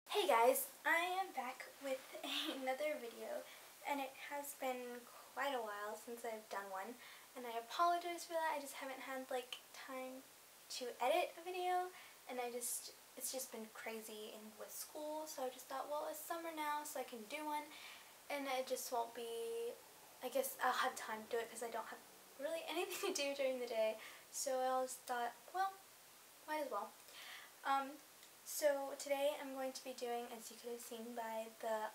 Hey guys, I am back with another video, and it has been quite a while since I've done one, and I apologize for that. I just haven't had time to edit a video, and it's just been crazy with school, so I just thought, well, it's summer now, so I can do one, and it just won't be, I guess I'll have time to do it because I don't have really anything to do during the day, so I just thought, well, might as well. So today I'm going to be doing, as you could have seen by the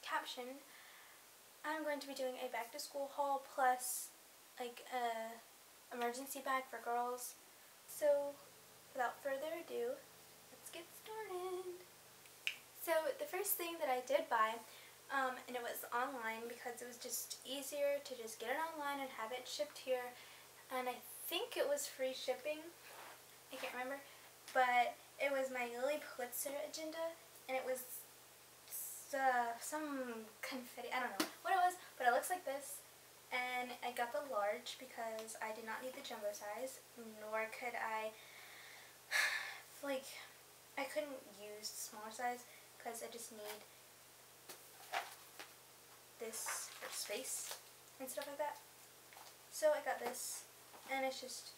caption, I'm going to be doing a back to school haul plus like a emergency bag for girls. So without further ado, let's get started. So the first thing that I did buy, and it was online because it was just easier to just get it online and have it shipped here, and I think it was free shipping. I can't remember. But it was my Lily Pulitzer agenda, and it was some confetti, I don't know what it was, but it looks like this, and I got the large because I did not need the jumbo size, nor could I, I couldn't use the smaller size because I just need this for space and stuff like that. So I got this, and it's just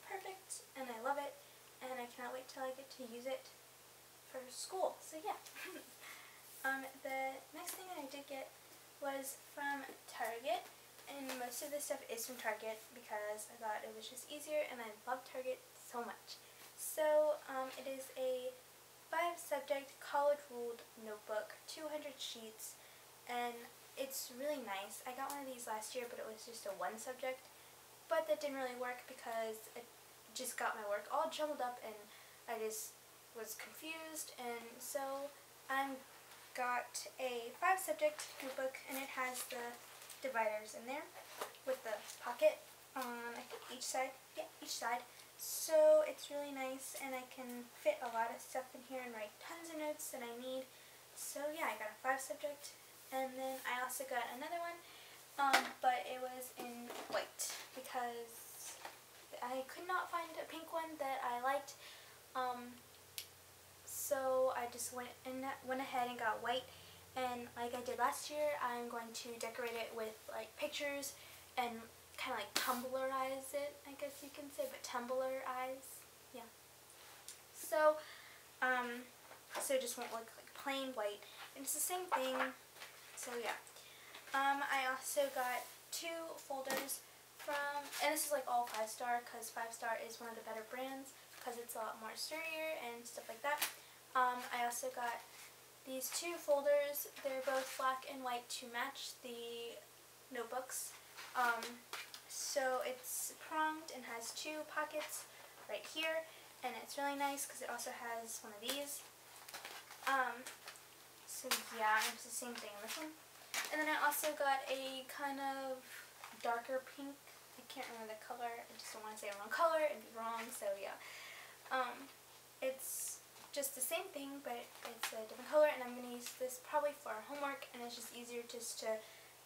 perfect, and I love it. And I cannot wait till I get to use it for school. So yeah. The next thing that I did get was from Target, and most of this stuff is from Target because I thought it was just easier, and I love Target so much. So it is a 5-subject college-ruled notebook, 200 sheets, and it's really nice. I got one of these last year, but it was just a 1-subject, but that didn't really work because it just got my work all jumbled up, and I just was confused, and so I got a 5-subject notebook, and it has the dividers in there with the pocket on I think each side. Yeah, each side. So it's really nice, and I can fit a lot of stuff in here and write tons of notes that I need. So yeah, I got a 5-subject, and then I also got another one, but it was in white because I could not find a pink one that I liked, so I just went ahead and got white, and like I did last year, I'm going to decorate it with like pictures and kind of like Tumblrize it, I guess you can say, but Tumblrize, yeah. So, so it just won't look like plain white, and it's the same thing, so yeah. I also got 2 folders from, and this is like all 5-star because 5-star is one of the better brands because it's a lot more sturdier and stuff like that. I also got these 2 folders. They're both black and white to match the notebooks. So it's pronged and has 2 pockets right here, and it's really nice because it also has one of these. So yeah, it's the same thing on this one. And then I also got a kind of darker pink. I can't remember the color. I just don't want to say a wrong color and be wrong, so yeah. It's just the same thing, but it's a different color, and I'm going to use this probably for homework, and it's just easier just to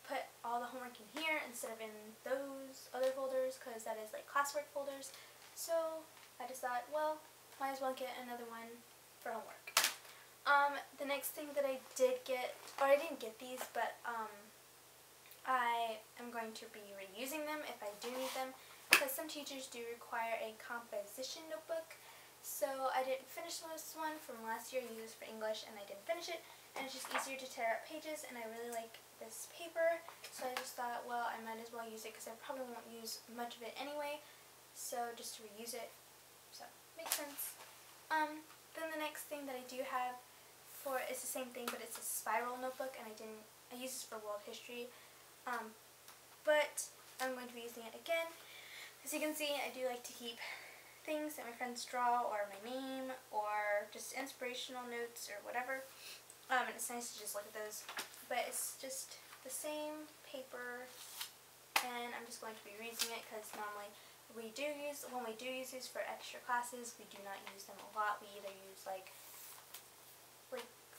put all the homework in here instead of in those other folders, because that is like classwork folders. So I just thought, well, might as well get another one for homework. The next thing that I did get, or I didn't get these, but I am going to be reusing them if I do need them, because some teachers do require a composition notebook. So I didn't finish this one from last year. I used this for English, and I didn't finish it, and it's just easier to tear out pages, and I really like this paper, so I just thought, well, I might as well use it because I probably won't use much of it anyway, so just to reuse it, so makes sense. Then the next thing that I do have for, it's the same thing, but it's a spiral notebook, and I use this for world history. But I'm going to be using it again. As you can see, I do like to keep things that my friends draw, or my name, or just inspirational notes, or whatever. And it's nice to just look at those. But it's just the same paper, and I'm just going to be reusing it because normally when we do use these for extra classes, we do not use them a lot. We either use like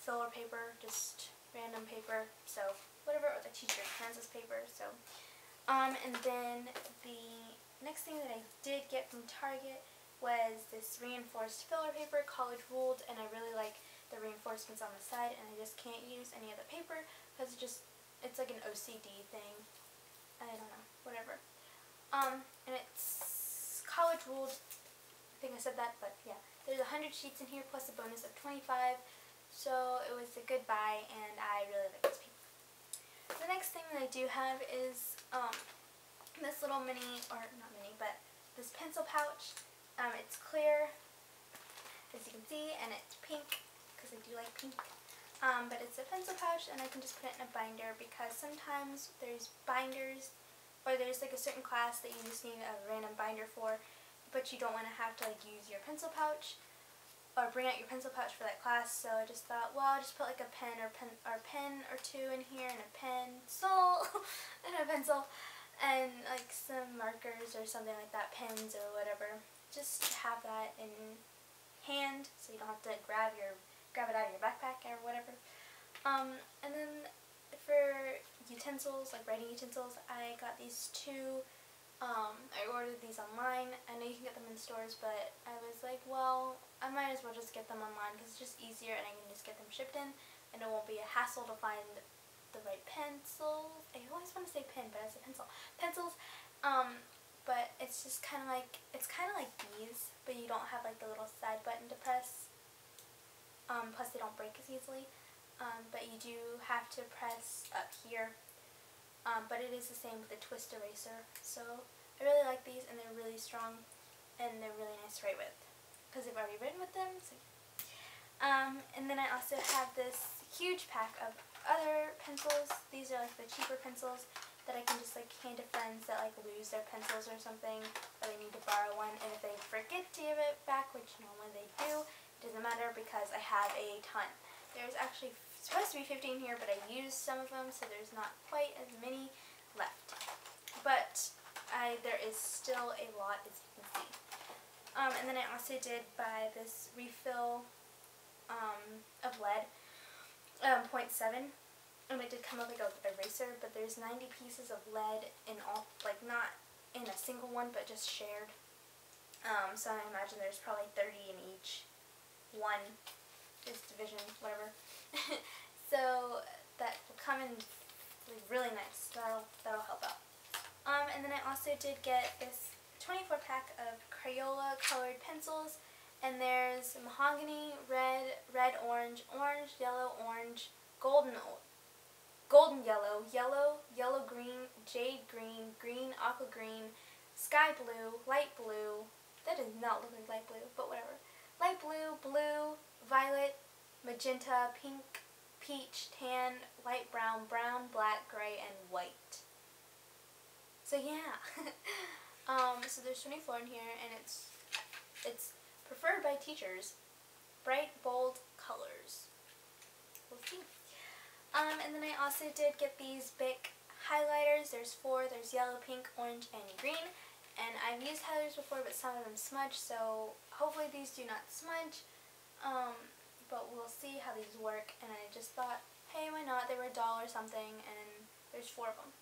filler paper, just random paper, so whatever, or the teacher hands us paper, so. And then the next thing that I did get from Target was this reinforced filler paper, college ruled, and I really like the reinforcements on the side, and I just can't use any other paper because it's like an OCD thing. I don't know, whatever. And it's college ruled. I think I said that, but yeah. There's 100 sheets in here plus a bonus of 25, so it was a good buy, and I really like this paper. The next thing that I do have is this little mini, or not mini, but this pencil pouch. It's clear, as you can see, and it's pink, because I do like pink. But it's a pencil pouch, and I can just put it in a binder, because sometimes there's binders, or there's like a certain class that you just need a random binder for, but you don't want to have to like use your pencil pouch or bring out your pencil pouch for that class. So I just thought, well, I'll just put like a pen or two in here, and a pencil and a pencil and like some markers or something like that, pens or whatever. Just have that in hand so you don't have to grab it out of your backpack or whatever. And then for utensils, like writing utensils, I got these two. I ordered these online. I know you can get them in stores, but I was like, well, I might as well just get them online because it's just easier, and I can just get them shipped in, and it won't be a hassle to find the right pencils. I always want to say pen, but it's a pencil. Pencils. But it's just kind of like these, but you don't have like the little side button to press. Plus they don't break as easily. But you do have to press up here. But it is the same with the twist eraser. So I really like these, and they're really strong, and they're really nice to write with, because I've already written with them. So. And then I also have this huge pack of other pencils. These are like the cheaper pencils that I can just like hand to friends that like lose their pencils or something, or they need to borrow one, and if they forget to give it back, which normally they do, it doesn't matter because I have a ton. There's actually supposed to be 15 here, but I used some of them, so there's not quite as many left. But there is still a lot, as you can see. And then I also did buy this refill of lead, 0.7, and it did come with like a eraser, but there's 90 pieces of lead in all, like not in a single one, but just shared. So I imagine there's probably 30 in each one. This division, whatever. So that will come in really nice. That'll help out. And then I also did get this 24 pack of Crayola colored pencils, and there's mahogany, red, orange, yellow, orange, golden yellow, yellow green, jade green, green aqua green, sky blue, light blue. That does not look like light blue, but whatever. Light blue, blue, violet, magenta, pink, peach, tan, light brown, black, gray, and white. So yeah. So there's 24 in here, and it's preferred by teachers. Bright, bold colors. We'll see. And then I also did get these Bic highlighters. There's 4. There's yellow, pink, orange, and green. And I've used highlighters before, but some of them smudge, so hopefully these do not smudge. But we'll see how these work, and I just thought, hey, why not? They were $1 or something, and there's 4 of them.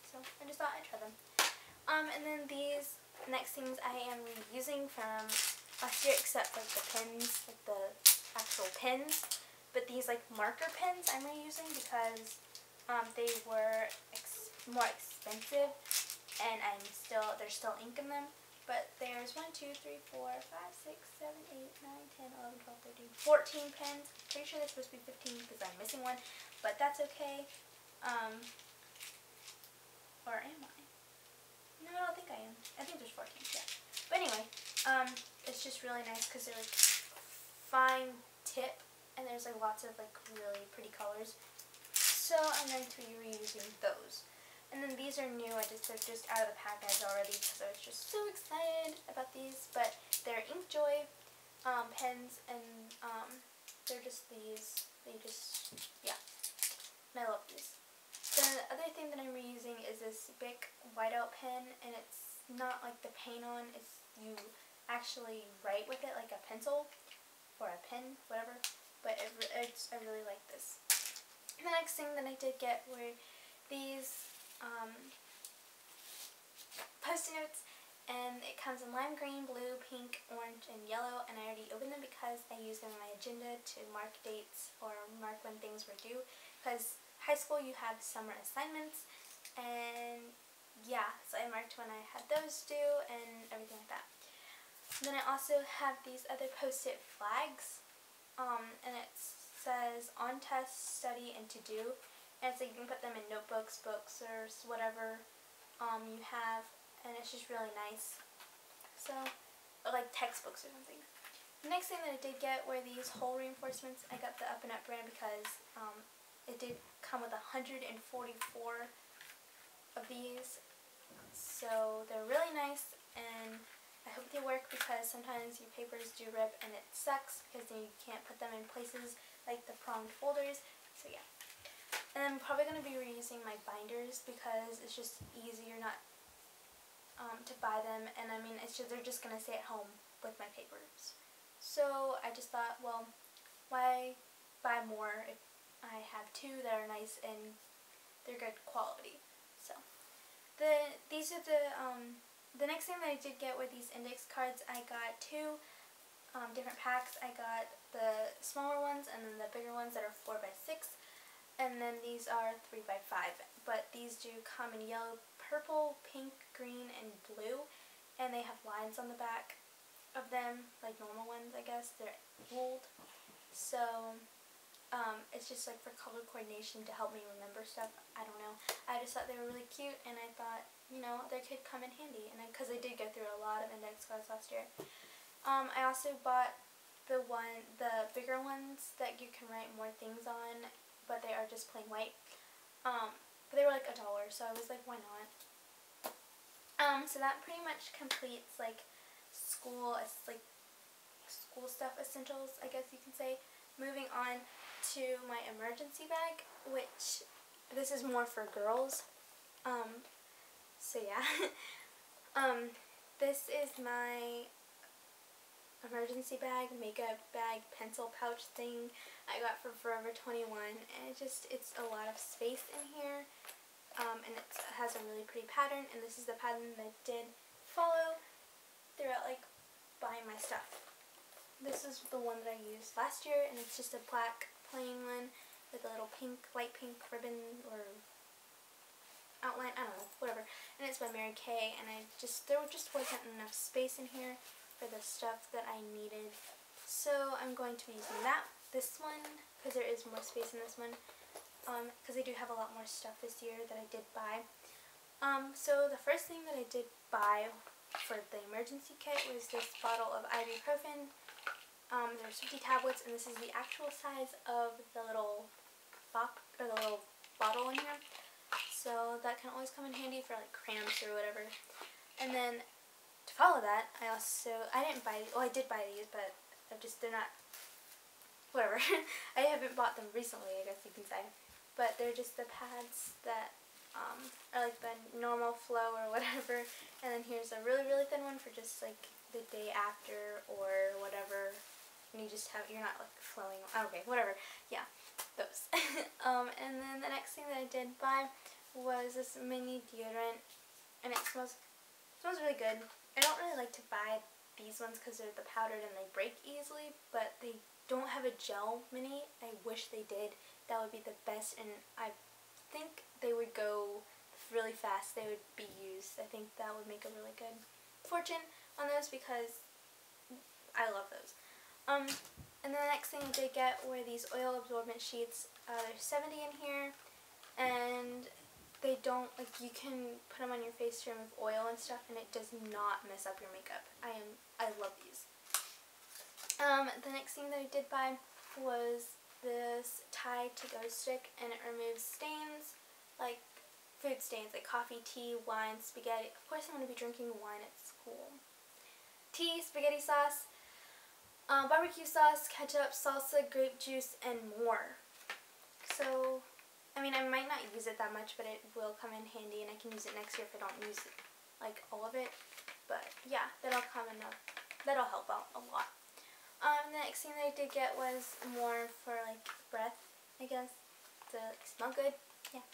So I just thought I'd try them. And then these next things I am reusing from last year, except like the pens, like the actual pens. But these like marker pens I'm reusing because they were more expensive, and there's still ink in them. But there's 1, 2, 3, 4, 5, 6, 7, 8, 9, 10, 11, 12, 13, 14 pens. Pretty sure there's supposed to be 15 because I'm missing one, but that's okay. Or am I? No, I don't think I am. I think there's 14, yeah. But anyway, it's just really nice because they're like fine tip, and there's like lots of like really pretty colors. So I'm going to be reusing those. And then they're just out of the package already because I was just so excited about these. But they're Inkjoy pens, and they're just these. Yeah. And I love these. The other thing that I'm reusing is this Bic whiteout pen, and it's not like the paint on, it's you actually write with it like a pencil or a pen, whatever. But I really like this. And the next thing that I did get were these Post-it notes, and it comes in lime green, blue, pink, orange, and yellow, and I already opened them because because I use them in my agenda to mark dates or mark when things were due, because high school you have summer assignments, and yeah, so I marked when I had those due and everything like that. Then I also have these other post-it flags, and it says on test, study, and to do, and it's like you can put them in notebooks, books, or whatever you have, and it's just really nice. So, or like textbooks or something. The next thing that I did get were these hole reinforcements. I got the Up and Up brand because it did come with 144 of these, so they're really nice, and I hope they work because sometimes your papers do rip and it sucks because then you can't put them in places like the pronged folders. So yeah. And I'm probably going to be reusing my binders because it's just easier not to buy them, and I mean it's just they're just going to stay at home with my papers. So I just thought, well, why buy more if I have two that are nice and they're good quality. So these are the next thing that I did get were these index cards. I got two different packs. I got the smaller ones and then the bigger ones that are 4x6, and then these are 3x5. But these do come in yellow, purple, pink, green, and blue, and they have lines on the back of them, like normal ones, I guess. They're ruled. So it's just like for color coordination to help me remember stuff. I don't know. I just thought they were really cute, and I thought, you know, they could come in handy, and because I did go through a lot of index cards last year. I also bought the bigger ones that you can write more things on, but they are just plain white. But they were like $1, so I was like, why not? So that pretty much completes like school stuff essentials, I guess you can say. Moving on to my emergency bag, which this is more for girls. So yeah. This is my emergency bag, makeup bag, pencil pouch thing I got from Forever 21, and it's a lot of space in here, and it has a really pretty pattern, and this is the pattern that I did follow throughout like buying my stuff. This is the one that I used last year, and it's just a black plain one with a little pink, light pink ribbon or outline, I don't know, whatever. And it's by Mary Kay, and there just wasn't enough space in here for the stuff that I needed. So I'm going to be using this one, because there is more space in this one, because I do have a lot more stuff this year that I did buy. So the first thing that I did buy for the emergency kit was this bottle of ibuprofen. There's 50 tablets, and this is the actual size of the little bottle in here. So that can always come in handy for like cramps or whatever. And then to follow that, I didn't buy, well, I did buy these, but they're not, whatever. I haven't bought them recently, I guess you can say. But they're just the pads that are like the normal flow or whatever. And then here's a really, really thin one for just like the day after or whatever. And you're not like flowing, okay, whatever. Yeah, those. And then the next thing that I did buy was this mini deodorant, and it smells really good. I don't really like to buy these ones because they're the powdered and they break easily, but they don't have a gel mini. I wish they did. That would be the best, and I think they would go really fast. They would be used. I think that would make a really good fortune on those because I love those. And then the next thing I did get were these oil absorbent sheets. There's 70 in here, and they don't, like, you can put them on your face to remove oil and stuff, and it does not mess up your makeup. I love these. The next thing that I did buy was this Tide to Go stick, and it removes stains, like food stains, like coffee, tea, wine, spaghetti. Of course I'm going to be drinking wine at school. Tea, spaghetti sauce, barbecue sauce, ketchup, salsa, grape juice, and more. So, I mean, I might not use it that much, but it will come in handy, and I can use it next year if I don't use it, like all of it. But yeah, that'll help out a lot. The next thing that I did get was more for like breath, I guess, to like smell good. Yeah.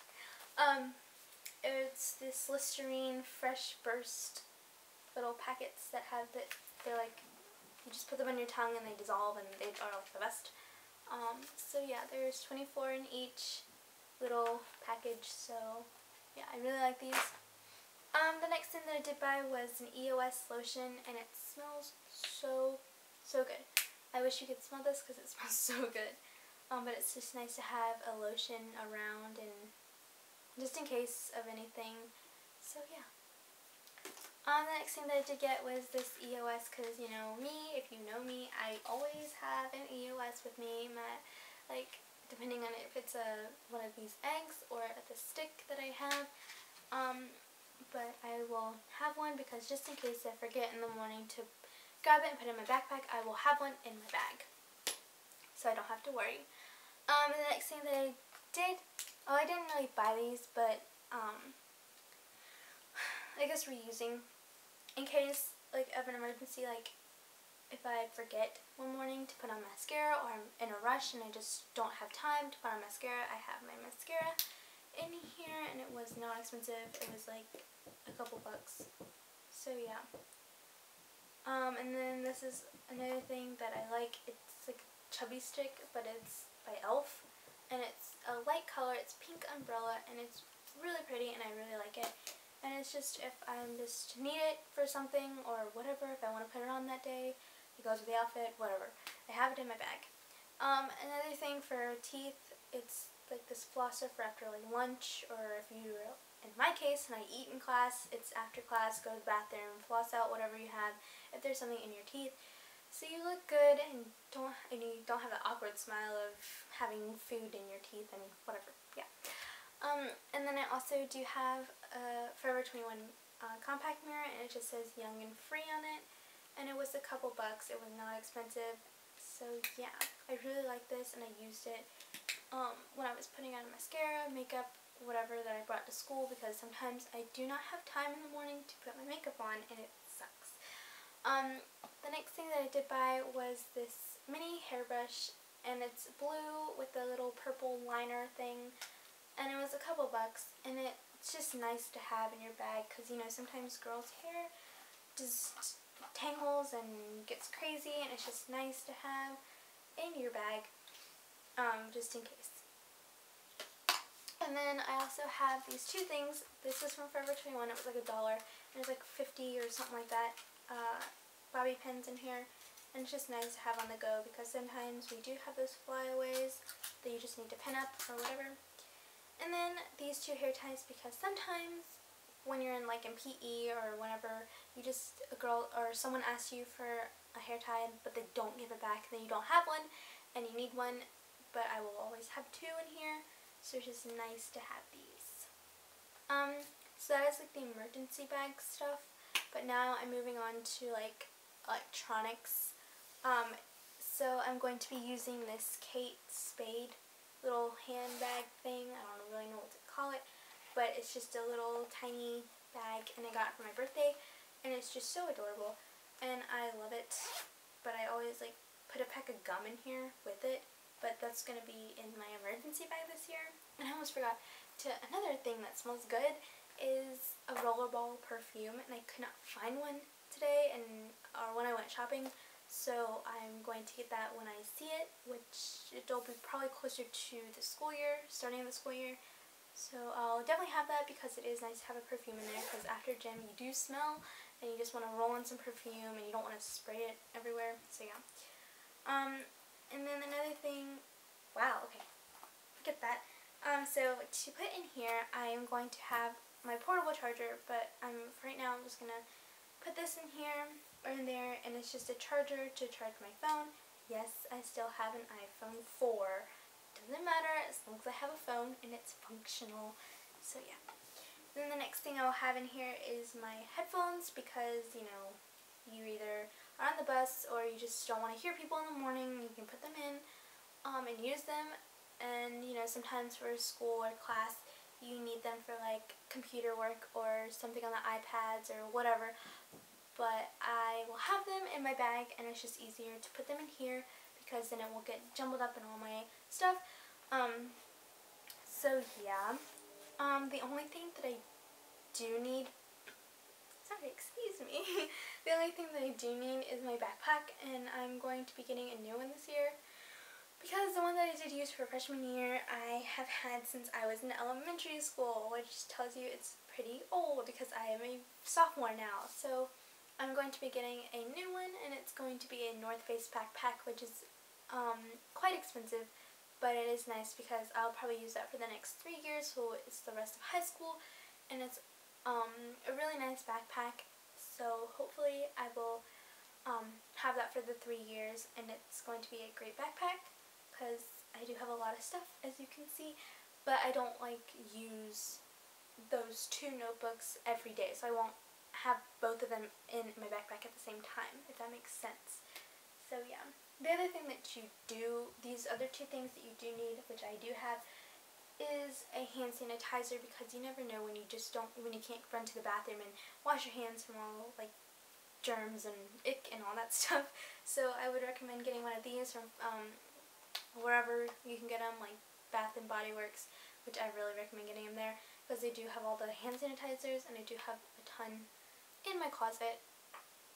It's this Listerine Fresh Burst little packets that have they're like you just put them on your tongue and they dissolve and they are like the best. So yeah, there's 24 in each little package, so yeah, I really like these. The next thing that I did buy was an EOS lotion, and it smells so good. I wish you could smell this because it smells so good. But it's just nice to have a lotion around, and just in case of anything. So yeah. The next thing that I did get was this EOS, because you know me, if you know me, I always have an EOS with me. Like, depending on if it's one of these eggs or the stick that I have. But I will have one because just in case I forget in the morning to grab it and put it in my backpack, I will have one in my bag, so I don't have to worry. And the next thing that I did, I didn't really buy these, but I guess reusing in case like of an emergency, like if I forget one morning to put on mascara, or I'm in a rush and I just don't have time to put on mascara, I have my mascara in here, and it was not expensive. It was like a couple bucks. So yeah. And then this is another thing that I like. It's like a chubby stick, but it's by e.l.f. and it's a light color. It's pink umbrella, and it's really pretty, and I really like it. And it's just, if I'm just need it for something or whatever, if I want to put it on that day, it goes with the outfit, whatever. I have it in my bag. Another thing for teeth, it's like this flosser for after like lunch, or if you, in my case, when I eat in class, it's after class, go to the bathroom, floss out whatever you have, if there's something in your teeth, so you look good and you don't have that awkward smile of having food in your teeth and whatever. Yeah. And then I also do have a Forever 21 compact mirror, and it just says Young and Free on it, and it was a couple bucks. It was not expensive. So yeah, I really like this, and I used it when I was putting on mascara, makeup, whatever that I brought to school, because sometimes I do not have time in the morning to put my makeup on, and it sucks. The next thing that I did buy was this mini hairbrush, and it's blue with a little purple liner thing, and it was a couple bucks, and it's just nice to have in your bag, because you know sometimes girls' hair just tangles and gets crazy, and it's just nice to have in your bag, just in case. And then I also have these two things. This is from Forever 21. It was like $1, and it's like 50 or something like that. Bobby pins in here, and it's just nice to have on the go, because sometimes we do have those flyaways that you just need to pin up or whatever. And then these two hair ties, because sometimes when you're in like in PE or whenever, a girl or someone asks you for a hair tie, but they don't give it back, then you don't have one and you need one. But I will always have two in here, so it's just nice to have these. So that is like the emergency bag stuff, but now I'm moving on to like electronics. So I'm going to be using this Kate Spade little handbag thing. I don't really know what to call it, but it's just a little tiny bag, and I got it for my birthday, and it's just so adorable, and I love it. But I always like put a pack of gum in here with it, but that's going to be in my emergency bag this year. And I almost forgot another thing that smells good is a rollerball perfume, and I could not find one today or when I went shopping, so I'm going to get that when I see it, which it'll be probably closer to the school year, starting of the school year. So I'll definitely have that, because it is nice to have a perfume in there, because after gym you do smell and you just want to roll in some perfume and you don't want to spray it everywhere. So yeah. And then another thing, wow, okay, forget that. So to put in here, I am going to have my portable charger, but right now I'm just going to put this in here or in there, and it's just a charger to charge my phone. Yes, I still have an iPhone 4. Doesn't matter as long as I have a phone and it's functional. So yeah. Then the next thing I'll have in here is my headphones, because you know, you either are on the bus or you just don't want to hear people in the morning. You can put them in and use them, and you know, sometimes for school or class you need them for like computer work or something on the iPads or whatever. But I will have them in my bag, and it's just easier to put them in here, because then it won't get jumbled up in all my stuff. So yeah. The only thing that I do need, sorry, excuse me. The only thing that I do need is my backpack, and I'm going to be getting a new one this year. Because the one that I did use for freshman year, I have had since I was in elementary school, which tells you it's pretty old because I am a sophomore now. So I'm going to be getting a new one, and it's going to be a North Face backpack, which is quite expensive, but it is nice because I'll probably use that for the next 3 years, so it's the rest of high school, and it's a really nice backpack. So hopefully I will have that for the 3 years, and it's going to be a great backpack because I do have a lot of stuff, as you can see, but I don't like use those 2 notebooks every day, so I won't have both of them in my backpack at the same time, if that makes sense. So yeah. The other thing that you do, these other 2 things that you do need, which I do have, is a hand sanitizer, because you never know when you can't run to the bathroom and wash your hands from all like germs and ick and all that stuff. So I would recommend getting one of these from wherever you can get them, like Bath and Body Works, which I really recommend getting them there, because they do have all the hand sanitizers, and I do have a ton in my closet,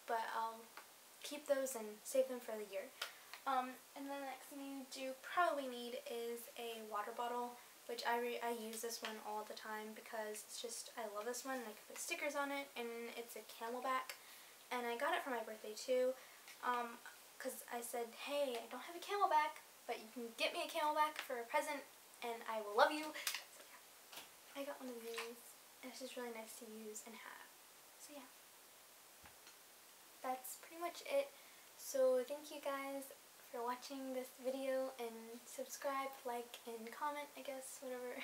but I'll keep those and save them for the year. And then the next thing you do probably need is a water bottle, which I use this one all the time because it's just, I love this one, and I can put stickers on it, and it's a Camelback, and I got it for my birthday too, because I said, hey, I don't have a Camelback, but you can get me a Camelback for a present, and I will love you. So yeah, I got one of these, and it's just really nice to use and have. So yeah, that's pretty much it. So thank you guys for watching this video, and subscribe, like, and comment, I guess, whatever.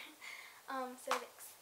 So thanks.